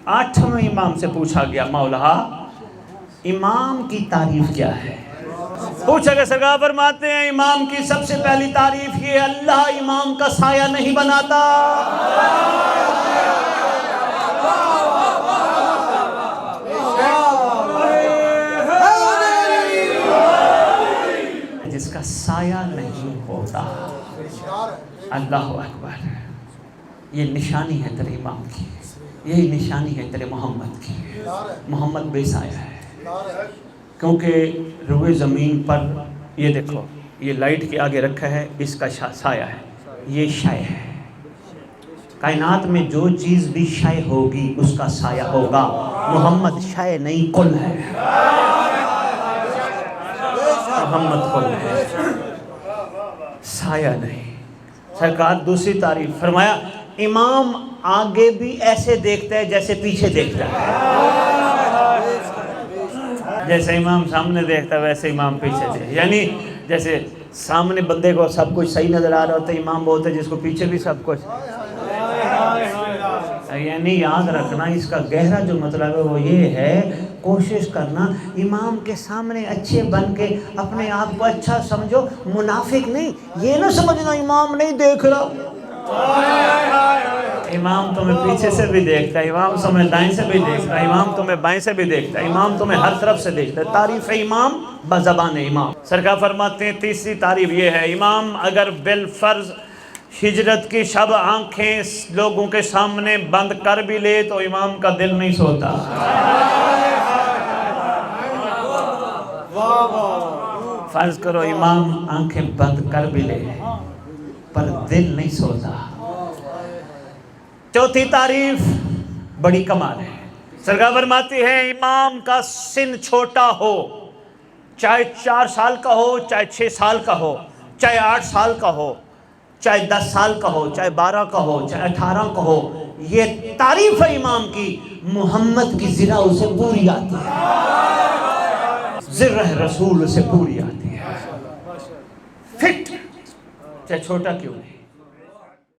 8वें इमाम से पूछा गया, मौला इमाम की तारीफ क्या है? पूछा गया, सरकार फरमाते हैं इमाम की सबसे पहली तारीफ ये, अल्लाह इमाम का साया नहीं बनाता। जिसका साया नहीं होता। अल्लाह अकबर। ये निशानी है तेरे इमाम की, यही निशानी है तेरे मोहम्मद की। मोहम्मद बेसाया है, क्योंकि रुए ज़मीन पर ये देखो, ये लाइट के आगे रखा है, इसका साया है, ये शय है। कायनात में जो चीज़ भी शय होगी उसका साया होगा। मोहम्मद शय नहीं, कुल है। मोहम्मद कुल है, साया नहीं। सरकार दूसरी तारीफ फरमाया, इमाम आगे भी ऐसे देखता है जैसे पीछे देखता है। जैसे इमाम सामने देखता है वैसे इमाम पीछे देखता, यानी जैसे सामने बंदे को सब कुछ सही नजर आ रहा होता है, इमाम बोलते हैं जिसको पीछे भी सब कुछ। यानी याद रखना, इसका गहरा जो मतलब है वो ये है, कोशिश करना इमाम के सामने अच्छे बन के अपने आप को अच्छा समझो, मुनाफिक नहीं। ये ना समझना इमाम नहीं देख रहा, इमाम तुम्हें पीछे से भी देखता है, इमाम तुम्हें दाएं से भी देखता है, इमाम तुम्हें बाएं से भी देखता है, इमाम तुम्हें हर तरफ से देखता है। तारीफ है इमाम बज़बान इमाम। सरकार फरमाते हैं तीसरी तारीफ ये है, इमाम अगर बिल फर्ज हिजरत की शब आंखें लोगों के सामने बंद कर भी ले तो इमाम का दिल नहीं सोता। फर्ज करो इमाम आंखें बंद कर भी ले पर दिल नहीं सोता। चौथी तारीफ बड़ी कमाल है। सरकार फरमाती है इमाम का सिन छोटा हो, चाहे 4 साल का हो, चाहे 6 साल का हो, चाहे 8 साल का हो, चाहे 10 साल का हो, चाहे 12 का हो, चाहे 18 का हो, ये तारीफ है इमाम की। मोहम्मद की ज़िरा उसे पूरी आती है, ज़िरा रसूल उसे पूरी आती है। फिट चाहे छोटा क्यों नहीं।